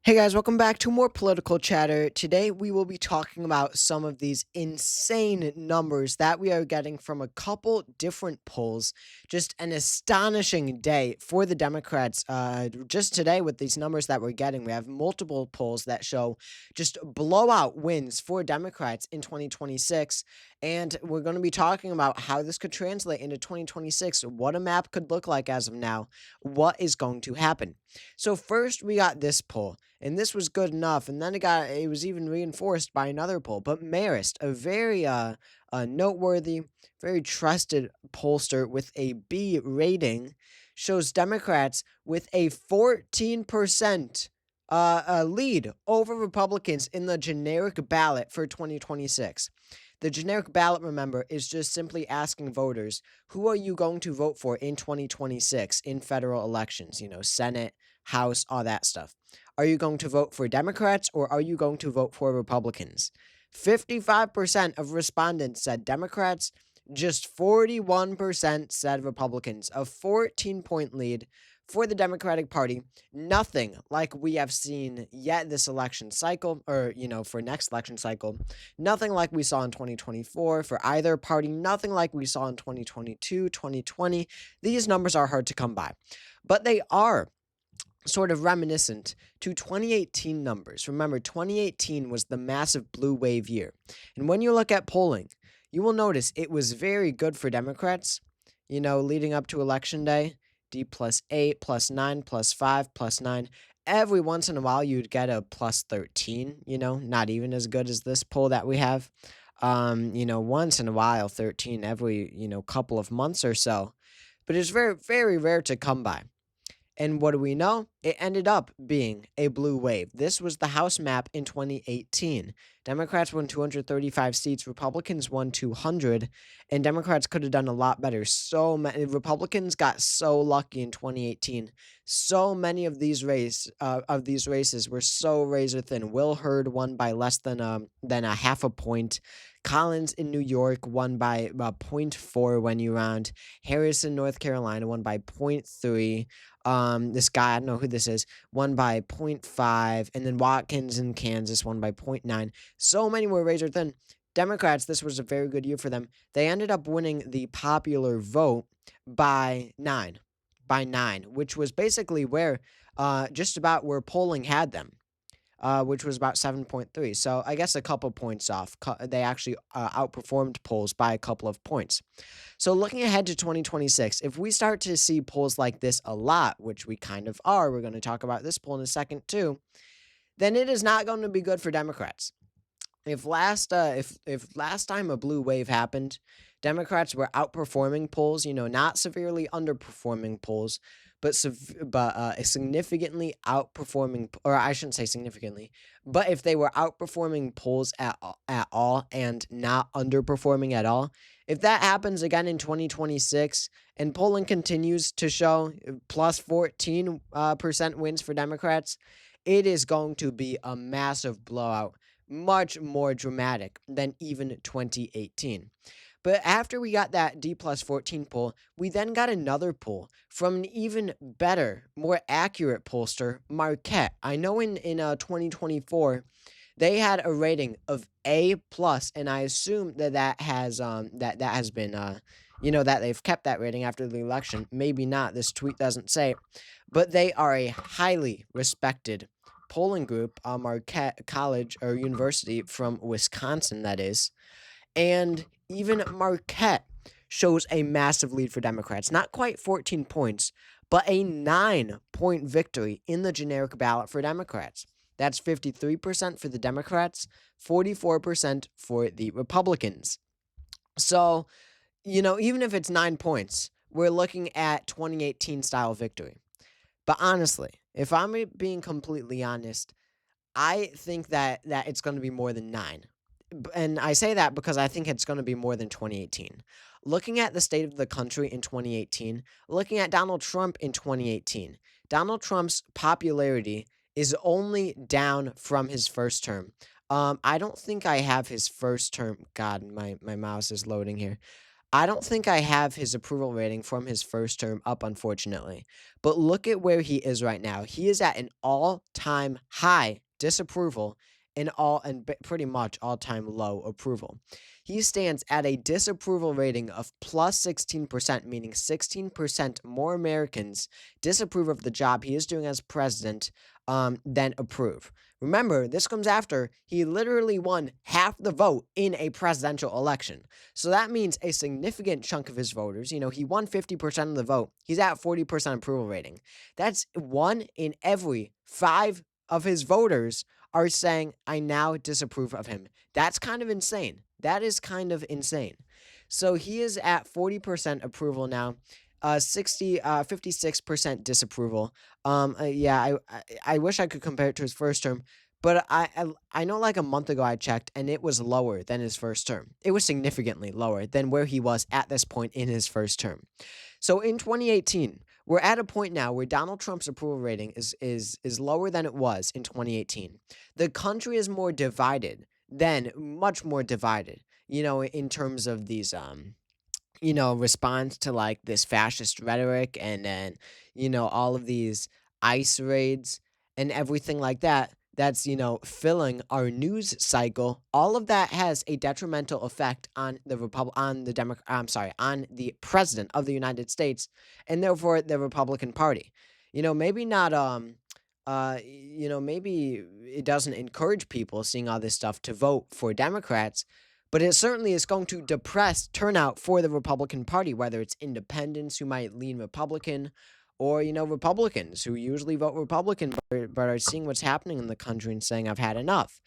Hey guys, welcome back to more political chatter. Today we will be talking about some of these insane numbers that we are getting from a couple different polls. Just an astonishing day for the Democrats. Just today, with these numbers that we're getting, we have multiple polls that show just blowout wins for Democrats in 2026. And we're going to be talking about how this could translate into 2026, what a map could look like as of now, what is going to happen. So, first, we got this poll. And this was good enough, and then it was even reinforced by another poll. But Marist, a very noteworthy, very trusted pollster with a B rating, shows Democrats with a 14% lead over Republicans in the generic ballot for 2026. The generic ballot, remember, is just simply asking voters, who are you going to vote for in 2026 in federal elections? Senate, House, all that stuff. Are you going to vote for Democrats or are you going to vote for Republicans? 55% of respondents said Democrats, just 41% said Republicans. A 14-point lead for the Democratic Party. Nothing like we have seen yet this election cycle, or, for next election cycle. Nothing like we saw in 2024 for either party. Nothing like we saw in 2022, 2020. These numbers are hard to come by, but they are sort of reminiscent to 2018 numbers. Remember, 2018 was the massive blue wave year. And when you look at polling, you will notice it was very good for Democrats, leading up to election day. D plus 8, plus 9, plus 5, plus 9. Every once in a while, you'd get a plus 13, not even as good as this poll that we have. Once in a while, 13 every, couple of months or so. But it's very, very rare to come by. And what do we know? It ended up being a blue wave. This was the House map in 2018. Democrats won 235 seats, Republicans won 200, and Democrats could have done a lot better. So many Republicans got so lucky in 2018. So many of these races were so razor thin. Will Hurd won by less than a half a point. Collins in New York won by about 0.4 when you round. Harris in North Carolina won by 0.3. This guy, I don't know who this is, won by 0.5, and then Watkins in Kansas won by 0.9. So many were razor thin. Democrats, this was a very good year for them. They ended up winning the popular vote by 9, which was basically where just about where polling had them. Which was about 7.3. So I guess a couple points off. They actually outperformed polls by a couple of points. So looking ahead to 2026, if we start to see polls like this a lot, which we kind of are, we're going to talk about this poll in a second too, then it is not going to be good for Democrats. If last time a blue wave happened, Democrats were outperforming polls, not severely underperforming polls, but significantly outperforming, or I shouldn't say significantly, but if they were outperforming polls at all and not underperforming at all, if that happens again in 2026 and polling continues to show plus 14% wins for Democrats, it is going to be a massive blowout, much more dramatic than even 2018. But after we got that D plus 14 poll, we then got another poll from an even better, more accurate pollster, Marquette. I know in 2024, they had a rating of A plus, and I assume that has been that they've kept that rating after the election. Maybe not. This tweet doesn't say, but they are a highly respected polling group, Marquette College or University from Wisconsin, that is. And even Marquette shows a massive lead for Democrats. Not quite 14 points, but a 9-point victory in the generic ballot for Democrats. That's 53% for the Democrats, 44% for the Republicans. So, even if it's 9 points, we're looking at 2018 style victory. But honestly, if I'm being completely honest, I think that it's going to be more than 9. And I say that because I think it's going to be more than 2018. Looking at the state of the country in 2018, looking at Donald Trump in 2018, Donald Trump's popularity is only down from his first term. I don't think I have his first term. God, my mouse is loading here. I don't think I have his approval rating from his first term up, unfortunately. But look at where he is right now. He is at an all-time high disapproval and pretty much all-time low approval. He stands at a disapproval rating of plus 16%, meaning 16% more Americans disapprove of the job he is doing as president than approve. Remember, this comes after he literally won half the vote in a presidential election. So that means a significant chunk of his voters, he won 50% of the vote. He's at 40% approval rating. That's one in every five of his voters are saying, I now disapprove of him. That's kind of insane. That is kind of insane. So he is at 40% approval now. 56% disapproval. Yeah, I wish I could compare it to his first term, but I know like a month ago I checked and it was lower than his first term. It was significantly lower than where he was at this point in his first term. So in 2018, we're at a point now where Donald Trump's approval rating is lower than it was in 2018. The country is more divided than much more divided, in terms of these response to like this fascist rhetoric and then, all of these ICE raids and everything like that. That's, filling our news cycle. All of that has a detrimental effect on on the president of the United States and therefore the Republican Party. Maybe not, maybe it doesn't encourage people seeing all this stuff to vote for Democrats, but it certainly is going to depress turnout for the Republican Party, whether it's independents who might lean Republican or, Republicans who usually vote Republican but are seeing what's happening in the country and saying, I've had enough.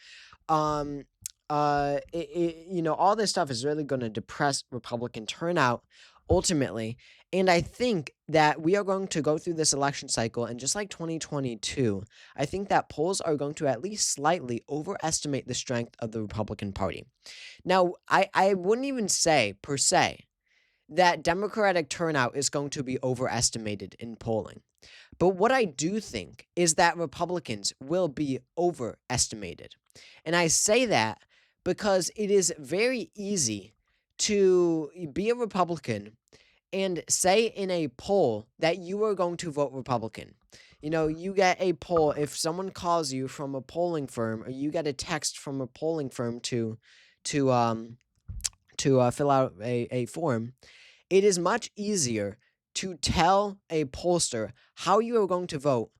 Um, all this stuff is really going to depress Republican turnout ultimately. And I think that we are going to go through this election cycle, and just like 2022, I think that polls are going to at least slightly overestimate the strength of the Republican Party. Now, I wouldn't even say, per se, that Democratic turnout is going to be overestimated in polling. But what I do think is that Republicans will be overestimated. And I say that because it is very easy to be a Republican and say in a poll that you are going to vote Republican. You get a poll, if someone calls you from a polling firm or you get a text from a polling firm to um to fill out a form, it is much easier to tell a pollster how you are going to vote.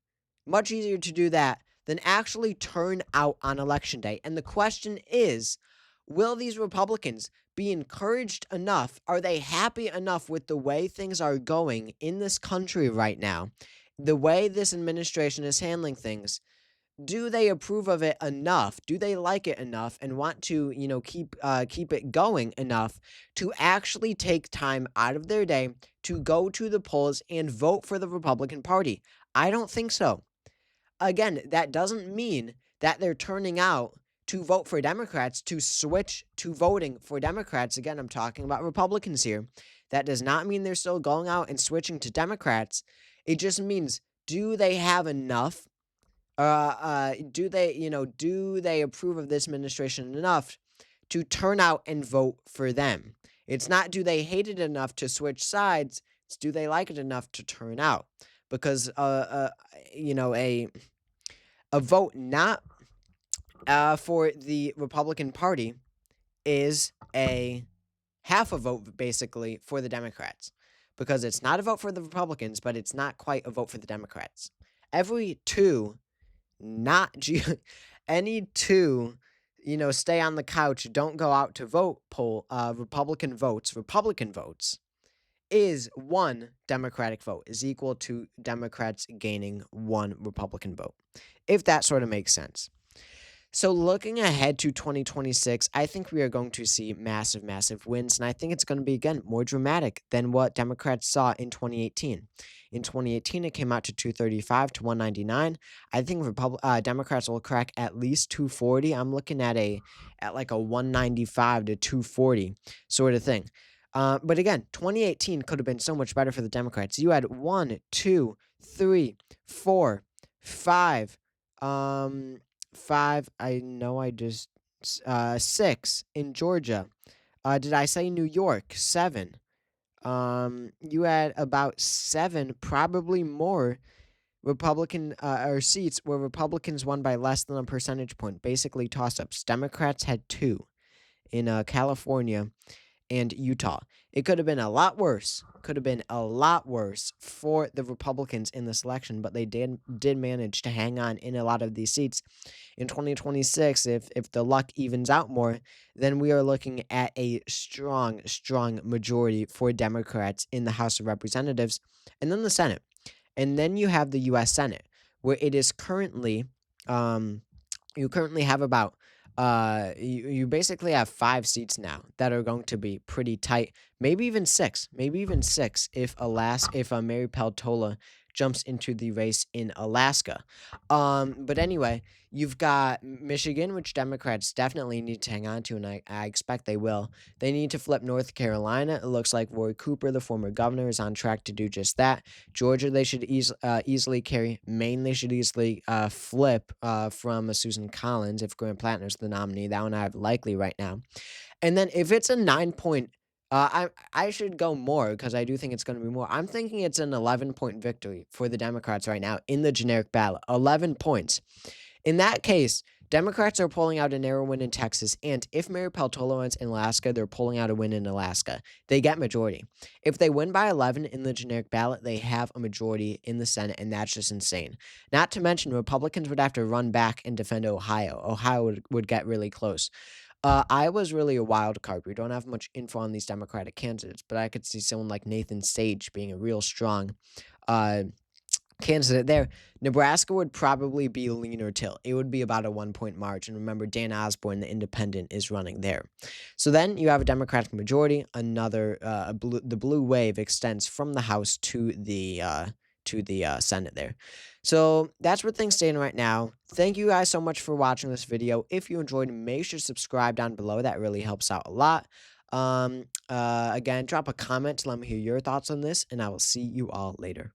Much easier to do that than actually turn out on election day. And the question is, will these Republicans be encouraged enough? Are they happy enough with the way things are going in this country right now? The way this administration is handling things, do they approve of it enough? Do they like it enough and want to, keep it going enough to actually take time out of their day to go to the polls and vote for the Republican Party? I don't think so. Again, that doesn't mean that they're turning out to vote for Democrats, to switch to voting for Democrats. Again, I'm talking about Republicans here. That does not mean they're still going out and switching to Democrats. It just means, do they have enough do they approve of this administration enough to turn out and vote for them? It's not do they hate it enough to switch sides, it's do they like it enough to turn out? Because a vote not for the Republican Party is a half a vote basically for the Democrats, because it's not a vote for the Republicans, but it's not quite a vote for the Democrats. Every two not G- any two, stay on the couch, don't go out to vote Republican votes is one Democratic vote is equal to Democrats gaining one Republican vote, if that sort of makes sense. So looking ahead to 2026, I think we are going to see massive, massive wins, and I think it's going to be, again, more dramatic than what Democrats saw in 2018. In 2018, it came out to 235 to 199. I think Democrats will crack at least 240. I'm looking at like a 195 to 240 sort of thing. But again, 2018 could have been so much better for the Democrats. You had 1, 2, 3, 4, 5. 5, I know I just 6 in Georgia. Did I say New York? 7. You had about 7, probably more Republican or seats where Republicans won by less than a percentage point, basically toss ups. Democrats had 2 in California and Utah. It could have been a lot worse. Could have been a lot worse for the Republicans in this election, but they did manage to hang on in a lot of these seats. In 2026, if the luck evens out more, then we are looking at a strong majority for Democrats in the House of Representatives and then the Senate. And then you have the US Senate, where it is currently um you currently have about you basically have 5 seats now that are going to be pretty tight, maybe even six if Mary Peltola jumps into the race in Alaska. But anyway, you've got Michigan, which Democrats definitely need to hang on to, and I expect they will. They need to flip North Carolina. It looks like Roy Cooper, the former governor, is on track to do just that. Georgia, they should easily carry. Maine, they should easily flip from Susan Collins if Graham Plattner's the nominee. That one I have likely right now. And then if it's a 9 point, I should go more because I do think it's going to be more. I'm thinking it's an 11-point victory for the Democrats right now in the generic ballot. 11 points. In that case, Democrats are pulling out a narrow win in Texas, and if Mary Peltola wins in Alaska, they're pulling out a win in Alaska. They get majority. If they win by 11 in the generic ballot, they have a majority in the Senate, and that's just insane. Not to mention, Republicans would have to run back and defend Ohio. Ohio would get really close. Iowa's really a wild card. We don't have much info on these Democratic candidates, but I could see someone like Nathan Sage being a real strong uh, candidate there. Nebraska would probably be lean or till. It would be about a 1 point margin. Remember, Dan Osborne, the independent, is running there. So then you have a Democratic majority. The blue wave extends from the House to the Senate there. So that's where things stand right now. Thank you guys so much for watching this video. If you enjoyed, make sure to subscribe down below. That really helps out a lot. Again, drop a comment to let me hear your thoughts on this, and I will see you all later.